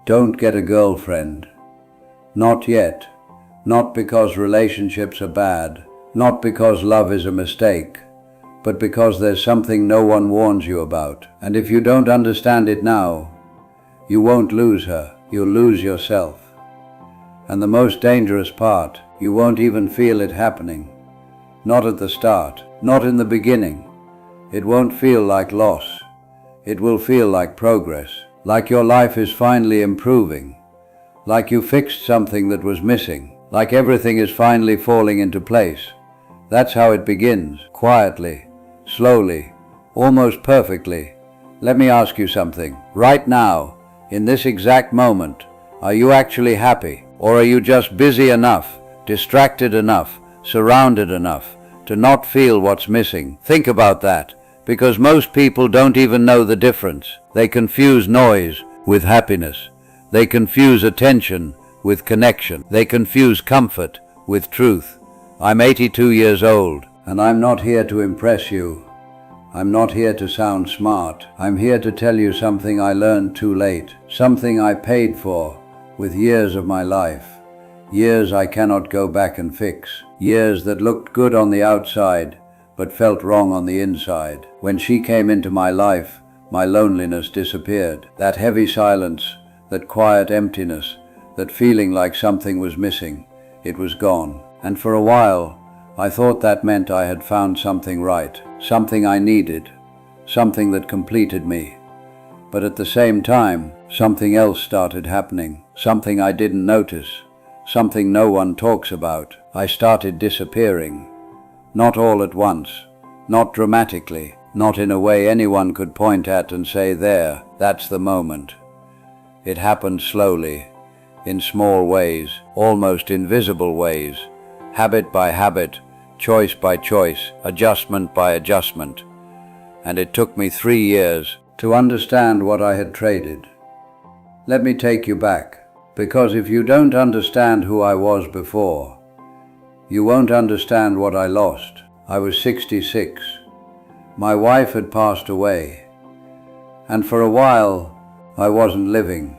Don't get a girlfriend. Not yet. Not because relationships are bad, not because love is a mistake, but because there's something no one warns you about. And if you don't understand it now, you won't lose her, you'll lose yourself. And the most dangerous part, you won't even feel it happening. Not at the start, not in the beginning. It won't feel like loss. It will feel like progress, like your life is finally improving, like you fixed something that was missing, like everything is finally falling into place. That's how it begins, quietly, slowly, almost perfectly. Let me ask you something. Right now, in this exact moment, are you actually happy? Or are you just busy enough, distracted enough, surrounded enough to not feel what's missing? Think about that, because most people don't even know the difference. They confuse noise with happiness. They confuse attention with connection. They confuse comfort with truth. I'm 82 years old, and I'm not here to impress you. I'm not here to sound smart. I'm here to tell you something I learned too late, something I paid for with years of my life, years I cannot go back and fix, years that looked good on the outside but felt wrong on the inside. When she came into my life, my loneliness disappeared. That heavy silence, that quiet emptiness, that feeling like something was missing, it was gone. And for a while, I thought that meant I had found something right, something I needed, something that completed me. But at the same time, something else started happening, something I didn't notice, something no one talks about. I started disappearing. Not all at once, not dramatically, not in a way anyone could point at and say, there, that's the moment. It happened slowly, in small ways, almost invisible ways, habit by habit, choice by choice, adjustment by adjustment. And it took me 3 years to understand what I had traded. Let me take you back, because if you don't understand who I was before, you won't understand what I lost. I was 66. My wife had passed away. And for a while, I wasn't living.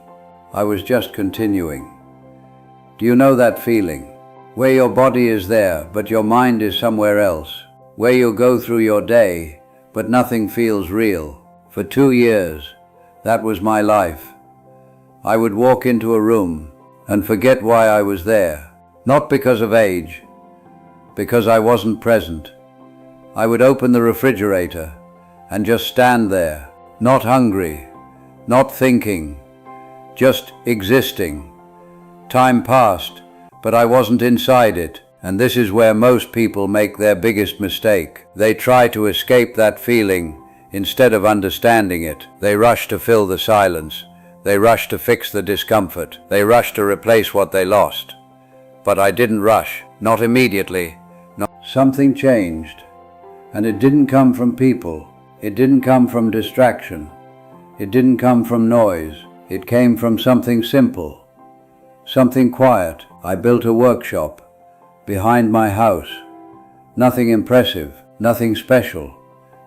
I was just continuing. Do you know that feeling? Where your body is there, but your mind is somewhere else. Where you go through your day, but nothing feels real. For 2 years, that was my life. I would walk into a room and forget why I was there. Not because of age, because I wasn't present. I would open the refrigerator and just stand there, not hungry, not thinking, just existing. Time passed, but I wasn't inside it. And this is where most people make their biggest mistake. They try to escape that feeling instead of understanding it. They rush to fill the silence. They rush to fix the discomfort. They rush to replace what they lost. But I didn't rush, not immediately. Something changed, and it didn't come from people. It didn't come from distraction. It didn't come from noise. It came from something simple, something quiet. I built a workshop behind my house. Nothing impressive, nothing special,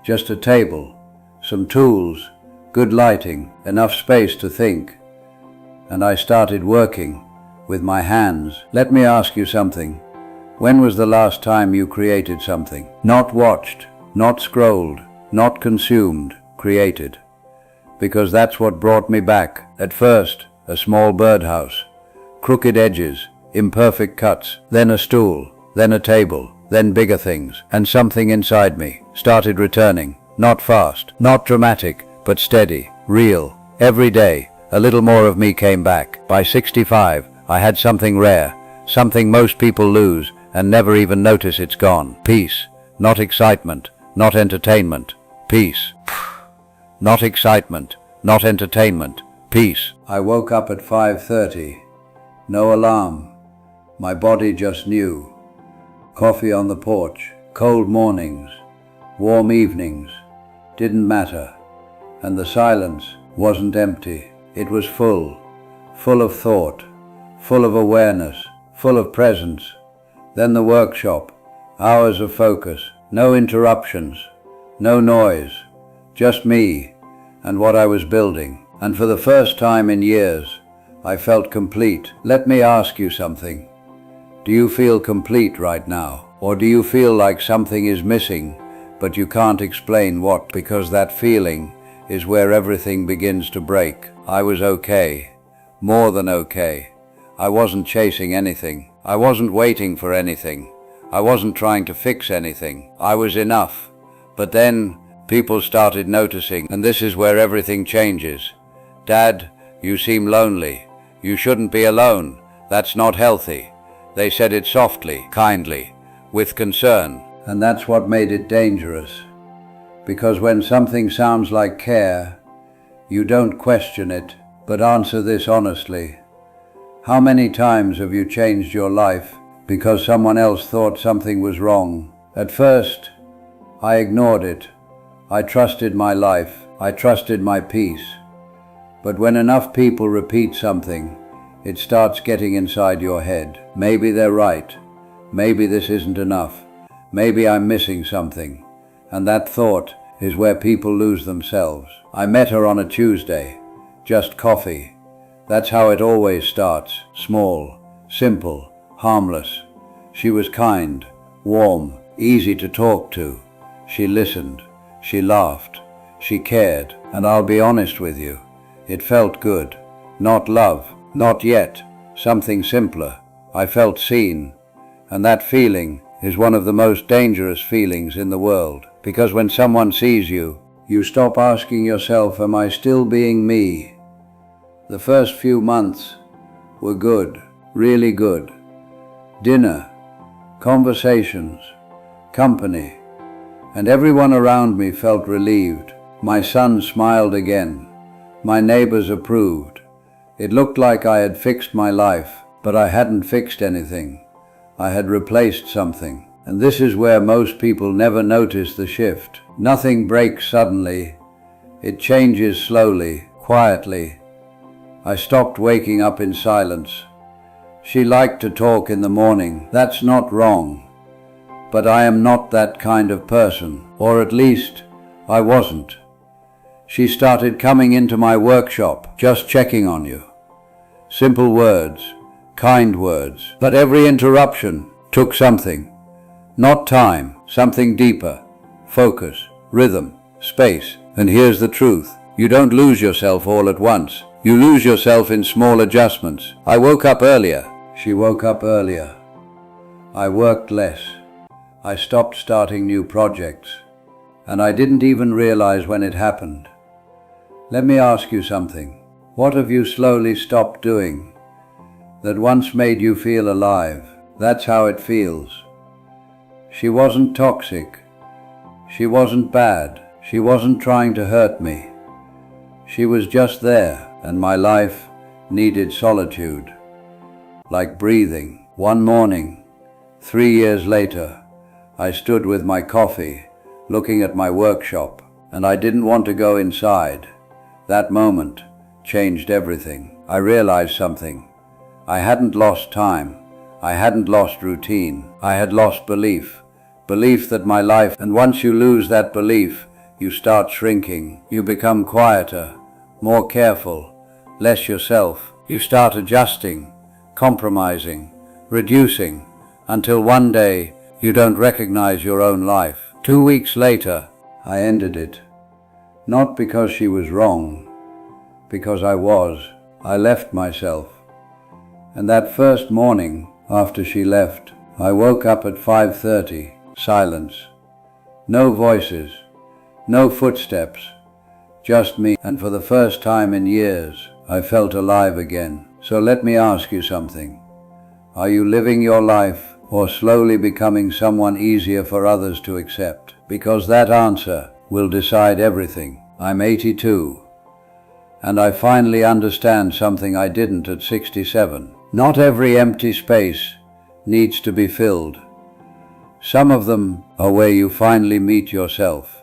just a table, some tools, good lighting, enough space to think. And I started working with my hands. Let me ask you something. When was the last time you created something? Not watched, not scrolled, not consumed, created. Because that's what brought me back. At first, a small birdhouse, crooked edges, imperfect cuts, then a stool, then a table, then bigger things. And something inside me started returning. Not fast, not dramatic, but steady, real. Every day, a little more of me came back. By 65, I had something rare, something most people lose and never even notice it's gone. Peace, not excitement, not entertainment. Peace. Not excitement, not entertainment. Peace. I woke up at 5:30. No alarm. My body just knew. Coffee on the porch, cold mornings, warm evenings, didn't matter. And the silence wasn't empty. It was full, full of thought, full of awareness, full of presence. Then the workshop, hours of focus, no interruptions, no noise, just me and what I was building. And for the first time in years, I felt complete. Let me ask you something. Do you feel complete right now? Or do you feel like something is missing, but you can't explain what? Because that feeling is where everything begins to break. I was okay. More than okay. I wasn't chasing anything. I wasn't waiting for anything. I wasn't trying to fix anything. I was enough. But then people started noticing, and this is where everything changes. Dad, you seem lonely. You shouldn't be alone. That's not healthy. They said it softly, kindly, with concern. And that's what made it dangerous. Because when something sounds like care, you don't question it, but answer this honestly. How many times have you changed your life because someone else thought something was wrong? At first, I ignored it. I trusted my life. I trusted my peace. But when enough people repeat something, it starts getting inside your head. Maybe they're right. Maybe this isn't enough. Maybe I'm missing something. And that thought is where people lose themselves. I met her on a Tuesday. Just coffee. That's how it always starts. Small, simple, harmless. She was kind, warm, easy to talk to. She listened. She laughed. She cared. And I'll be honest with you. It felt good. Not love. Not yet. Something simpler. I felt seen. And that feeling is one of the most dangerous feelings in the world. Because when someone sees you, you stop asking yourself, am I still being me? The first few months were good, really good. Dinner, conversations, company, and everyone around me felt relieved. My son smiled again. My neighbors approved. It looked like I had fixed my life, but I hadn't fixed anything. I had replaced something. And this is where most people never notice the shift. Nothing breaks suddenly. It changes slowly, quietly. I stopped waking up in silence. She liked to talk in the morning. That's not wrong. But I am not that kind of person. Or at least, I wasn't. She started coming into my workshop, just checking on you. Simple words, kind words. But every interruption took something. Not time, something deeper. Focus, rhythm, space. And here's the truth. You don't lose yourself all at once. You lose yourself in small adjustments. I woke up earlier. She woke up earlier. I worked less. I stopped starting new projects. And I didn't even realize when it happened. Let me ask you something. What have you slowly stopped doing that once made you feel alive? That's how it feels. She wasn't toxic. She wasn't bad. She wasn't trying to hurt me. She was just there, and my life needed solitude. Like breathing. One morning, 3 years later, I stood with my coffee, looking at my workshop, and I didn't want to go inside. That moment changed everything. I realized something. I hadn't lost time. I hadn't lost routine. I had lost belief. Belief that my life, and once you lose that belief, you start shrinking. You become quieter, more careful, less yourself. You start adjusting, compromising, reducing, until one day you don't recognize your own life. 2 weeks later, I ended it. Not because she was wrong, because I was. I left myself. And that first morning, after she left, I woke up at 5:30, silence. No voices, no footsteps, just me. And for the first time in years, I felt alive again. So let me ask you something. Are you living your life or slowly becoming someone easier for others to accept? Because that answer will decide everything. I'm 82, and I finally understand something I didn't at 67. Not every empty space needs to be filled. Some of them are where you finally meet yourself.